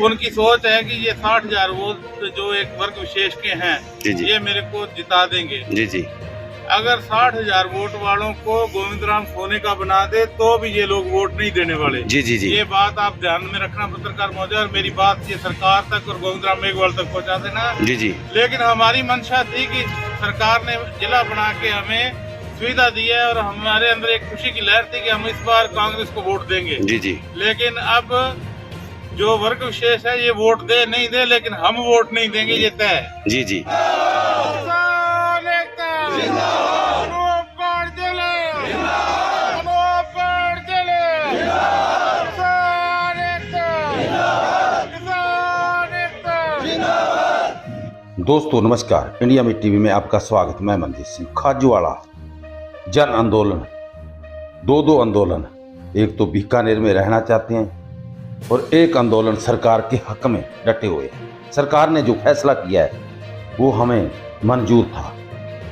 उनकी सोच है कि ये 60,000 वोट जो एक वर्ग विशेष के हैं ये मेरे को जिता देंगे। जी जी। अगर 60,000 वोट वालों को गोविंद राम सोने का बना दे तो भी ये लोग वोट नहीं देने वाले। जी जी जी। ये बात आप ध्यान में रखना पत्रकार महोदय, और मेरी बात ये सरकार तक और गोविंद राम मेघवाल तक पहुंचा देना। जी जी। लेकिन हमारी मंशा थी कि सरकार ने जिला बना के हमें सुविधा दी है और हमारे अंदर एक खुशी की लहर थी कि हम इस बार कांग्रेस को वोट देंगे। जी जी। लेकिन अब जो वर्ग विशेष है ये वोट दे नहीं दे, लेकिन हम वोट नहीं देंगे, ये तय है। जी जी। दोस्तों नमस्कार, इंडिया में टीवी में आपका स्वागत। मैं मनजीत सिंह। खाजूवाड़ा जन आंदोलन, दो आंदोलन, एक तो बीकानेर में रहना चाहते हैं और एक आंदोलन सरकार के हक में डटे हुए हैं। सरकार ने जो फैसला किया है वो हमें मंजूर था,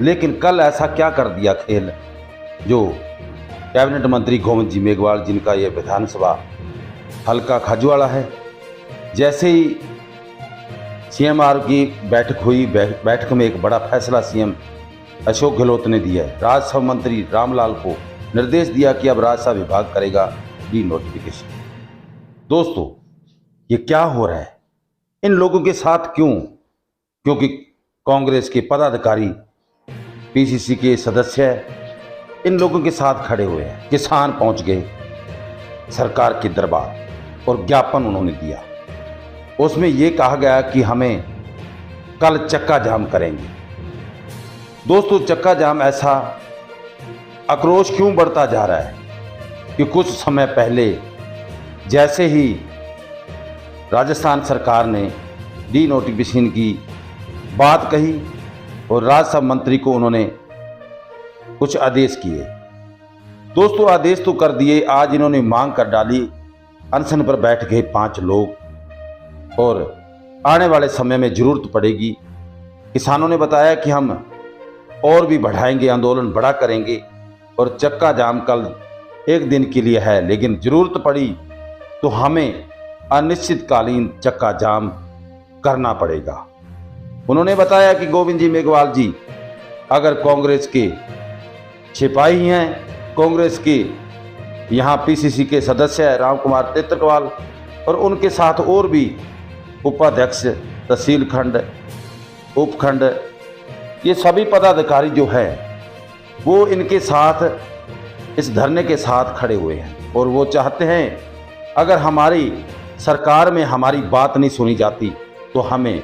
लेकिन कल ऐसा क्या कर दिया खेल, जो कैबिनेट मंत्री गोविंद जी मेघवाल, जिनका ये विधानसभा हल्का खाजूवाड़ा है, जैसे ही सीएमआर की बैठक हुई, बैठक में एक बड़ा फैसला सीएम अशोक गहलोत ने दिया है। राजस्व मंत्री रामलाल को निर्देश दिया कि अब राजस्व विभाग करेगा डी नोटिफिकेशन। दोस्तों ये क्या हो रहा है इन लोगों के साथ? क्यों? क्योंकि कांग्रेस के पदाधिकारी, पीसीसी के सदस्य इन लोगों के साथ खड़े हुए हैं। किसान पहुंच गए सरकार के दरबार और ज्ञापन उन्होंने दिया। उसमें यह कहा गया कि हमें कल चक्का जाम करेंगे। दोस्तों चक्का जाम, ऐसा आक्रोश क्यों बढ़ता जा रहा है कि कुछ समय पहले जैसे ही राजस्थान सरकार ने डी नोटिफिकेशन की बात कही और राजस्व मंत्री को उन्होंने कुछ आदेश किए। दोस्तों आदेश तो कर दिए, आज इन्होंने मांग कर डाली, अनशन पर बैठ गए 5 लोग और आने वाले समय में जरूरत पड़ेगी। किसानों ने बताया कि हम और भी बढ़ाएंगे, आंदोलन बड़ा करेंगे और चक्का जाम कल एक दिन के लिए है, लेकिन जरूरत पड़ी तो हमें अनिश्चितकालीन चक्का जाम करना पड़ेगा। उन्होंने बताया कि गोविंद जी मेघवाल जी अगर कांग्रेस के सिपाही हैं, कांग्रेस के यहाँ पीसीसी के सदस्य है रामकुमार तेतरवाल, और उनके साथ और भी उपाध्यक्ष, तहसील खंड, उपखंड, ये सभी पदाधिकारी जो है वो इनके साथ इस धरने के साथ खड़े हुए हैं और वो चाहते हैं अगर हमारी सरकार में हमारी बात नहीं सुनी जाती तो हमें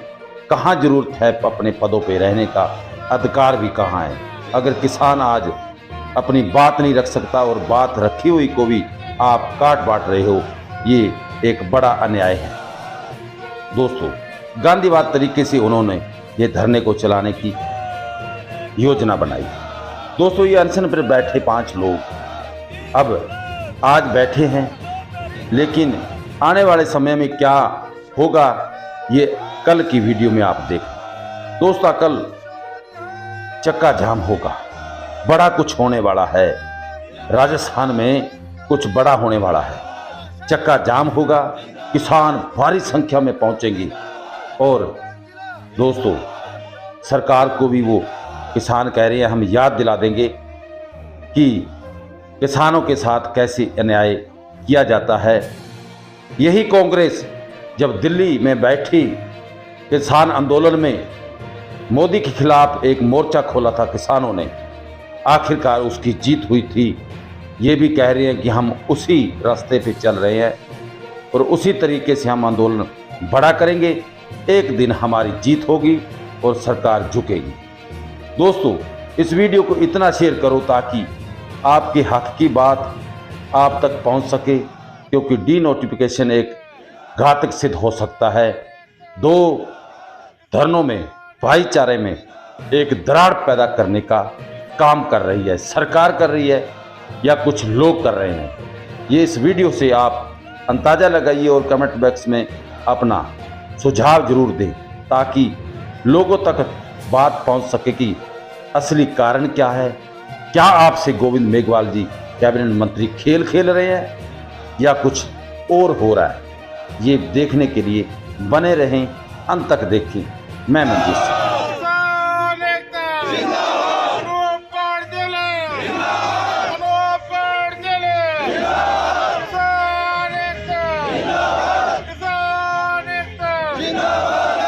कहाँ जरूरत है अपने पदों पे रहने का, अधिकार भी कहाँ है। अगर किसान आज अपनी बात नहीं रख सकता और बात रखी हुई को भी आप काट बांट रहे हो, ये एक बड़ा अन्याय है। दोस्तों गांधीवाद तरीके से उन्होंने ये धरने को चलाने की योजना बनाई। दोस्तों ये अनशन पर बैठे 5 लोग अब आज बैठे हैं, लेकिन आने वाले समय में क्या होगा ये कल की वीडियो में आप देखें। दोस्तों कल चक्का जाम होगा, बड़ा कुछ होने वाला है, राजस्थान में कुछ बड़ा होने वाला है। चक्का जाम होगा, किसान भारी संख्या में पहुंचेंगे और दोस्तों सरकार को भी वो किसान कह रहे हैं, हम याद दिला देंगे कि किसानों के साथ कैसे अन्याय किया जाता है। यही कांग्रेस जब दिल्ली में बैठी किसान आंदोलन में मोदी के खिलाफ एक मोर्चा खोला था किसानों ने, आखिरकार उसकी जीत हुई थी। ये भी कह रहे हैं कि हम उसी रास्ते पे चल रहे हैं और उसी तरीके से हम आंदोलन बड़ा करेंगे। एक दिन हमारी जीत होगी और सरकार झुकेगी। दोस्तों इस वीडियो को इतना शेयर करो ताकि आपके हक की बात आप तक पहुंच सके, क्योंकि डी नोटिफिकेशन एक घातक सिद्ध हो सकता है। 2 धर्नों में, भाईचारे में एक दरार पैदा करने का काम कर रही है, सरकार कर रही है या कुछ लोग कर रहे हैं। ये इस वीडियो से आप अंदाजा लगाइए और कमेंट बॉक्स में अपना सुझाव जरूर दें ताकि लोगों तक बात पहुंच सके कि असली कारण क्या है। क्या आपसे गोविंद मेघवाल जी कैबिनेट मंत्री खेल खेल रहे हैं या कुछ और हो रहा है? ये देखने के लिए बने रहें, अंत तक देखें। मैं मंजीत सिंह। किसान एकता जिंदाबाद, अनूपगढ़ जिले जिंदाबाद, अनूपगढ़ जिले जिंदाबाद, किसान एकता जिंदाबाद, किसान एकता जिंदाबाद,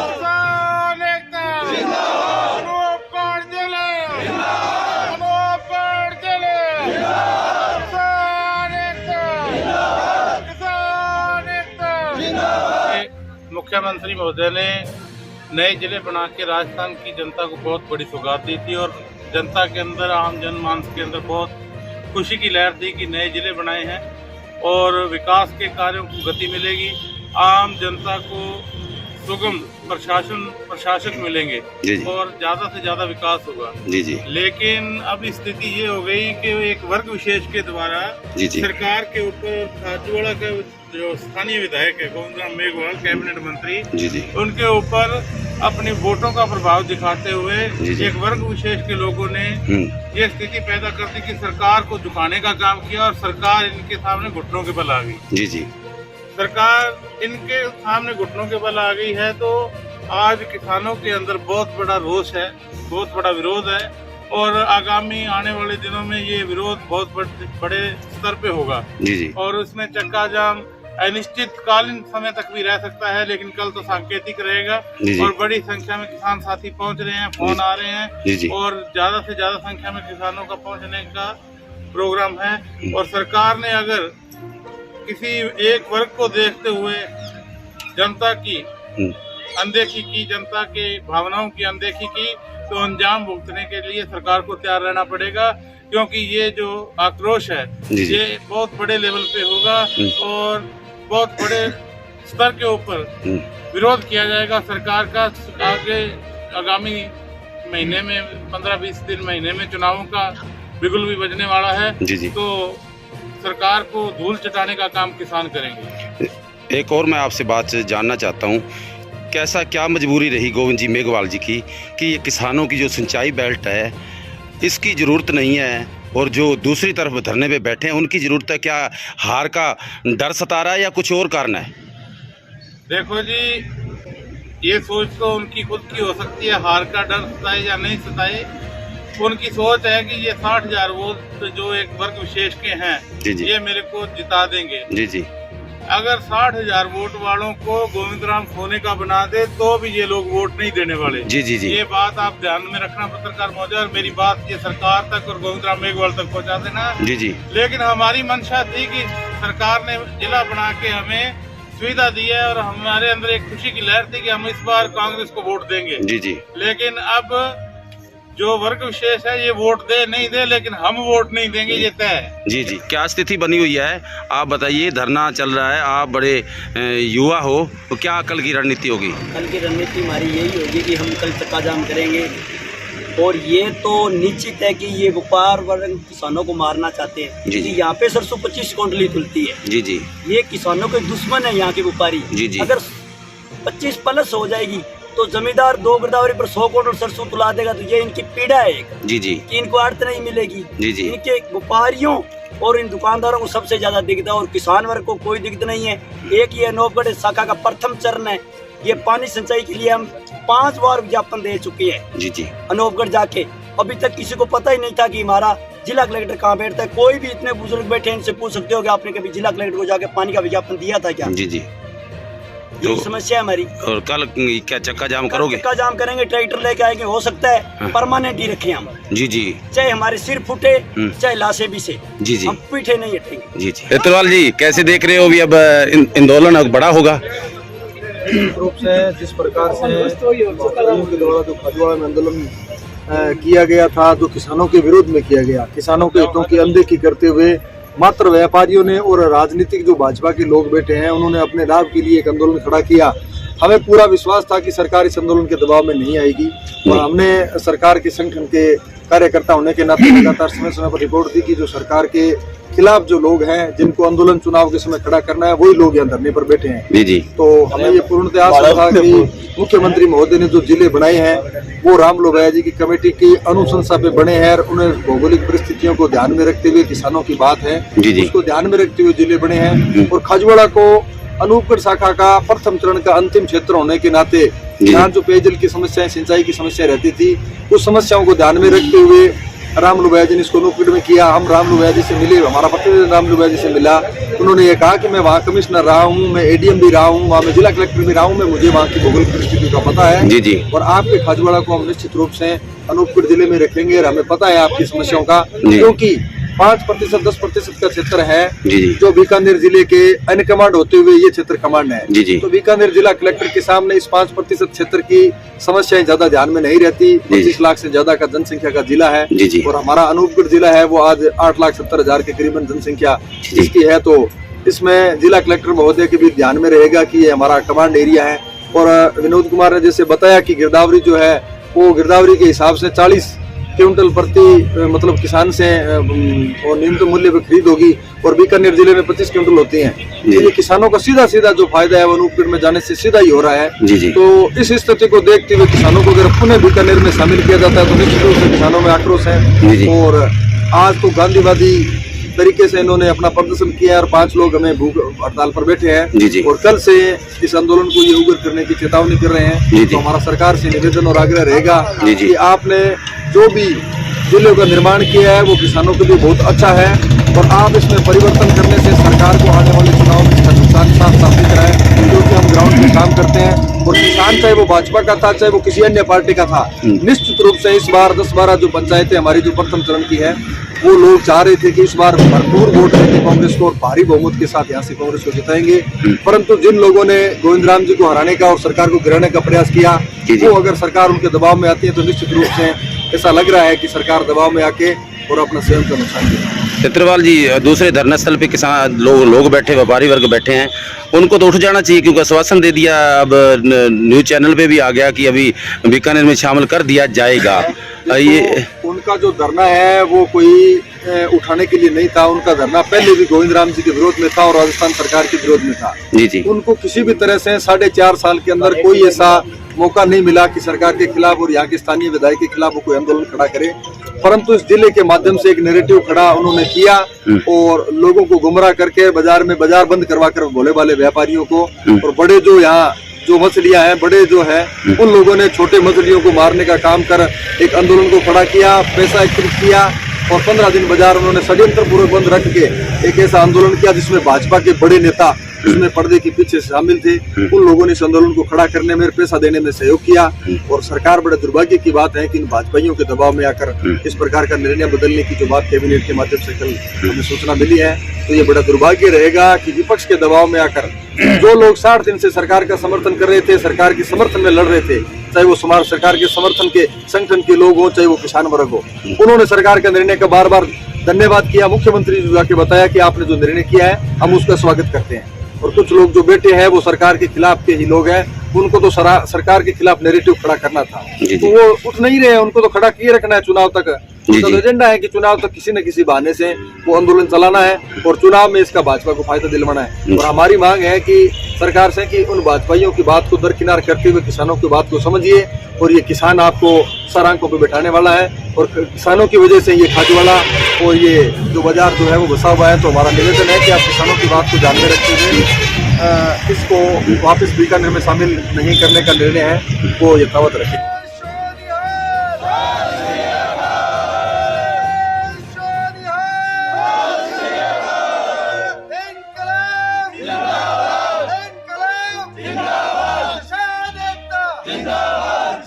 किसान एकता जिंदाबाद, अनूपगढ़ जिले जिंदाबाद, अनूपगढ़ जिले जिंदाबाद, किसान एकता जिंदाबाद, किसान एकता जिंदाबाद। मुख्यमंत्री महोदय ने नए जिले बना के राजस्थान की जनता को बहुत बड़ी सौगात दी थी और जनता के अंदर, आम जनमानस के अंदर बहुत खुशी की लहर थी कि नए जिले बनाए हैं और विकास के कार्यों को गति मिलेगी, आम जनता को सुगम प्रशासक मिलेंगे जी जी। और ज्यादा से ज्यादा विकास होगा। जी जी। लेकिन अब स्थिति ये हो गई कि एक वर्ग विशेष के द्वारा जी जी। सरकार के ऊपर खाजूवाड़ा का जो स्थानीय विधायक है गोविंदराम मेघवाल, कैबिनेट मंत्री, जी जी। उनके ऊपर अपने वोटों का प्रभाव दिखाते हुए जी जी। एक वर्ग विशेष के लोगों ने ये स्थिति पैदा कर दी कि सरकार को झुकाने का काम किया और सरकार इनके सामने घुटनों के बल आ गई। जी जी। सरकार इनके सामने घुटनों के बल आ गई है तो आज किसानों के अंदर बहुत बड़ा रोष है, बहुत बड़ा विरोध है और आगामी आने वाले दिनों में ये विरोध बहुत बड़े स्तर पे होगा। जी जी। और उसमें चक्का जाम अनिश्चितकालीन समय तक भी रह सकता है, लेकिन कल तो सांकेतिक रहेगा। जी जी। और बड़ी संख्या में किसान साथी पहुंच रहे हैं, फोन आ रहे हैं। जी जी। और ज्यादा से ज्यादा संख्या में किसानों का पहुंचने का प्रोग्राम है और सरकार ने अगर किसी एक वर्ग को देखते हुए जनता की अनदेखी की, जनता के भावनाओं की अनदेखी की, तो अंजाम भुगतने के लिए सरकार को तैयार रहना पड़ेगा, क्योंकि ये जो आक्रोश है ये बहुत बड़े लेवल पे होगा और बहुत बड़े स्तर के ऊपर विरोध किया जाएगा सरकार का। आगे आगामी महीने में 15-20 दिन महीने में चुनावों का बिगुल भी बजने वाला है। जी जी। तो सरकार को धूल चटाने का काम किसान करेंगे। एक और मैं आपसे बात जानना चाहता हूँ, क्या मजबूरी रही गोविंद जी मेघवाल जी की कि ये किसानों की जो सिंचाई बेल्ट है इसकी ज़रूरत नहीं है और जो दूसरी तरफ धरने पे बैठे हैं उनकी ज़रूरत है? क्या हार का डर सता रहा है या कुछ और कारण है? देखो जी, ये सोच तो उनकी खुद की हो सकती है, हार का डर सताए या नहीं सताए। उनकी सोच है कि ये 60,000 वोट जो एक वर्ग विशेष के हैं जी जी। ये मेरे को जिता देंगे। जी जी। अगर 60,000 वोट वालों को गोविंदराम सोने का बना दे तो भी ये लोग वोट नहीं देने वाले। जी जी जी। ये बात आप ध्यान में रखना पत्रकार महोदय, और मेरी बात ये सरकार तक और गोविंदराम मेघवाल तक पहुंचा देना। जी जी। लेकिन हमारी मंशा थी कि सरकार ने जिला बना के हमें सुविधा दी है और हमारे अंदर एक खुशी की लहर थी कि हम इस बार कांग्रेस को वोट देंगे। जी जी। लेकिन अब जो वर्ग विशेष है ये वोट दे नहीं दे, लेकिन हम वोट नहीं देंगे, ये तय है। जी जी। क्या स्थिति बनी हुई है आप बताइए? धरना चल रहा है, आप बड़े युवा हो, तो क्या कल की रणनीति होगी? कल की रणनीति हमारी यही होगी कि हम कल चक्का जाम करेंगे और ये तो निश्चित है कि ये व्यापार वर्ग किसानों को मारना चाहते हैं। जी जी। यहाँ पे 25 क्विंटल खुलती है। जी जी। ये किसानों के दुश्मन है यहाँ के व्यापारी। जी जी। अगर 25 प्लस हो जाएगी तो जमींदार 2 गिरदावरी पर 100 क्विंटल सरसों तुला देगा, तो ये इनकी पीड़ा है एक। जी जी। कि इनको अर्थ नहीं मिलेगी। जी जी। इनके व्यापारियों और इन दुकानदारों को सबसे ज्यादा दिक्कत है और किसान वर्ग को कोई दिक्कत नहीं है। एक ये अनूपगढ़ शाखा का प्रथम चरण है, ये पानी सिंचाई के लिए हम 5 बार विज्ञापन दे चुके हैं। जी जी। अनूपगढ़ जाके अभी तक किसी को पता ही नहीं था कि हमारा जिला कलेक्टर कहाँ बैठता है। कोई भी इतने बुजुर्ग बैठे हैं, इनसे पूछ सकते हो कि आपने कभी जिला कलेक्टर को जाके पानी का विज्ञापन दिया था क्या? जी जी। यही समस्या है हमारी। और कल क्या चक्का जाम करोगे? चक्का जाम करेंगे, ट्रैक्टर लेके आएंगे, हो सकता है परमानेंट ही रखें हम। जी जी। चाहे हमारे सिर फूटे, चाहे लाशें भी से। जी जी। हम पीछे नहीं हटेंगे। जी जी। एतवाल जी, कैसे देख रहे हो अभी अब आंदोलन अब बड़ा होगा? रूप से जिस प्रकार से के द्वारा जो खाजूवाड़ा में आंदोलन किया गया था, जो किसानों के विरोध में किया गया, किसानों के हितों की अनदेखी करते हुए मात्र व्यापारियों ने और राजनीतिक जो भाजपा के लोग बैठे हैं उन्होंने अपने लाभ के लिए एक आंदोलन खड़ा किया। हमें पूरा विश्वास था कि सरकार इस आंदोलन के दबाव में नहीं आएगी और हमने सरकार के संगठन के कार्यकर्ता होने के नाते लगातार समय समय पर रिपोर्ट दी कि जो सरकार के खिलाफ जो लोग हैं, जिनको आंदोलन चुनाव के समय खड़ा करना है, वही लोग यहाँ धरने पर बैठे हैं। जी जी। तो हमें ये पूर्णतः आशा था कि मुख्यमंत्री महोदय ने जो जिले बनाए हैं वो राम लोभैया जी की कमेटी की अनुशंसा पे बने हैं और उन्हें भौगोलिक परिस्थितियों को ध्यान में रखते हुए, किसानों की बात है उसको ध्यान में रखते हुए जिले बने हैं और खाजूवाड़ा को अनूपगढ़ शाखा का प्रथम चरण का अंतिम क्षेत्र होने के नाते यहाँ जो पेयजल की समस्याएं, सिंचाई की समस्या रहती थी, उस समस्याओं को ध्यान में रखते हुए रामलू भैया जी ने इसको अनूपगढ़ में किया। हम रामलू भैया जी से मिले, हमारा प्रतिनिधि रामलू भैया जी से मिला। उन्होंने ये कहा कि मैं वहाँ कमिश्नर रहा हूँ, मैं एडीएम भी रहा हूँ, वहाँ मैं जिला कलेक्टर भी रहा हूँ, मैं मुझे वहाँ की भौगोलिक परिस्थिति का पता है। जी जी। और आपके खाजूवाड़ा को हम निश्चित रूप से अनूपगढ़ जिले में रखेंगे और हमें पता है आपकी समस्याओं का, क्योंकि 5%, 10% का क्षेत्र है जो बीकानेर जिले के अनकमांड होते हुए ये क्षेत्र कमांड है। तो बीकानेर जिला कलेक्टर के सामने इस 5% क्षेत्र की समस्याएं ज्यादा ध्यान में नहीं रहती। 25 लाख से ज्यादा का जनसंख्या का जिला है और हमारा अनूपगढ़ जिला है वो आज 8,70,000 के करीबन जनसंख्या इसकी है। तो इसमें जिला कलेक्टर महोदय के भी ध्यान में रहेगा कि ये हमारा कमांड एरिया है। और विनोद कुमार ने जैसे बताया कि गिरदावरी जो है वो गिरदावरी के हिसाब से 40 क्विंटल प्रति मतलब किसान से और न्यूनतम मूल्य पे खरीद होगी और बीकानेर जिले में 25 क्विंटल होती हैं। ये किसानों का सीधा जो फायदा है वो अनूपगढ़ में जाने से सीधा ही हो रहा है। तो इस स्थिति को देखते हुए किसानों को अगर पुनः बीकानेर में शामिल किया जाता है तो निश्चित रूप से किसानों में आक्रोश है। और आज तो गांधीवादी तरीके से इन्होंने अपना प्रदर्शन किया और 5 लोग हमें भूख हड़ताल पर बैठे हैं और कल से इस आंदोलन को ये उग्र करने की चेतावनी कर रहे हैं। तो हमारा सरकार से निवेदन और आग्रह रहेगा कि आपने जो भी जिले का निर्माण किया है वो किसानों के लिए बहुत अच्छा है और आप इसमें परिवर्तन करने से सरकार को आने वाले चुनाव में इसका नुकसान साफ दिख रहा है, क्योंकि हम ग्राउंड पे काम करते हैं और किसान चाहे वो भाजपा का था चाहे वो किसी अन्य पार्टी का था, निश्चित रूप से इस बार 10-12 जो पंचायतें हमारी जो प्रथम चरण की है वो लोग चाह रहे थे कि इस बार भरपूर वोट देंगे कांग्रेस को और भारी बहुमत के साथ यहाँ से कांग्रेस को जिताएंगे। परंतु जिन लोगों ने गोविंद राम जी को हराने का और सरकार को गिराने का प्रयास किया वो अगर सरकार उनके दबाव में आती है तो निश्चित रूप से ऐसा लग रहा है कि सरकार दबाव में आके और अपना स्वयं का नुकसान करेगी। चित्रपाल जी, दूसरे धरना स्थल पे किसान लोग बैठे, व्यापारी वर्ग बैठे हैं, उनको तो उठ जाना चाहिए क्योंकि आश्वासन दे दिया, अब न्यूज चैनल पे भी आ गया कि अभी बीकानेर में शामिल कर दिया जाएगा। ये उनका जो धरना है वो कोई उठाने के लिए नहीं था। उनका धरना पहले भी गोविंद राम जी के विरोध में था और राजस्थान सरकार के विरोध में था। उनको किसी भी तरह से 4.5 साल के अंदर कोई ऐसा मौका नहीं मिला कि सरकार के खिलाफ और यहाँ के स्थानीय विधायक के खिलाफ वो कोई आंदोलन खड़ा करे। परंतु इस जिले के माध्यम से एक नैरेटिव खड़ा उन्होंने किया और लोगों को गुमराह करके बाजार बंद करवा कर भोले वाले व्यापारियों को और बड़े जो यहाँ जो मछलियां हैं बड़े जो है उन लोगों ने छोटे मछलियों को मारने का काम कर एक आंदोलन को खड़ा किया, पैसा एकत्रित किया और 15 दिन बाजार उन्होंने षड्यंत्र पूर्वक बंद रख के एक ऐसा आंदोलन किया जिसमें भाजपा के बड़े नेता इसमें पर्दे के पीछे शामिल थे। उन लोगों ने इस आंदोलन को खड़ा करने में पैसा देने में सहयोग किया और सरकार बड़े दुर्भाग्य की बात है कि इन भाजपाइयों के दबाव में आकर इस प्रकार का निर्णय बदलने की जो बात कैबिनेट के माध्यम से कल हमें सूचना मिली है, तो ये बड़ा दुर्भाग्य रहेगा कि विपक्ष के दबाव में आकर जो लोग 60 दिन से सरकार का समर्थन कर रहे थे, सरकार के समर्थन में लड़ रहे थे, चाहे वो समाज सरकार के समर्थन के संगठन के लोग हो चाहे वो किसान वर्ग हो, उन्होंने सरकार का निर्णय का बार बार धन्यवाद किया। मुख्यमंत्री जी जाके बताया कि आपने जो निर्णय किया है हम उसका स्वागत करते हैं। और कुछ लोग जो बैठे हैं वो सरकार के खिलाफ के ही लोग हैं, उनको तो सरकार के खिलाफ नैरेटिव खड़ा करना था तो वो उठ नहीं रहे, उनको तो खड़ा किए रखना है चुनाव तक। तो एजेंडा है कि चुनाव तक किसी न किसी बहाने से वो आंदोलन चलाना है और चुनाव में इसका भाजपा को फायदा दिलवाना है। और हमारी मांग है कि सरकार से कि उन भाजपाइयों की बात को दरकिनार करते हुए किसानों की बात को समझिए और ये किसान आपको सरांकों पे बैठाने वाला है और किसानों की वजह से ये खाजूवाड़ा और ये जो बाजार जो है वो बसा हुआ है। तो हमारा निवेदन है कि आप किसानों की बात को ध्यान में रखते हुए इसको वापस बीकानेर में शामिल नहीं करने का निर्णय है वो यथावत रखें। जिंदाबाद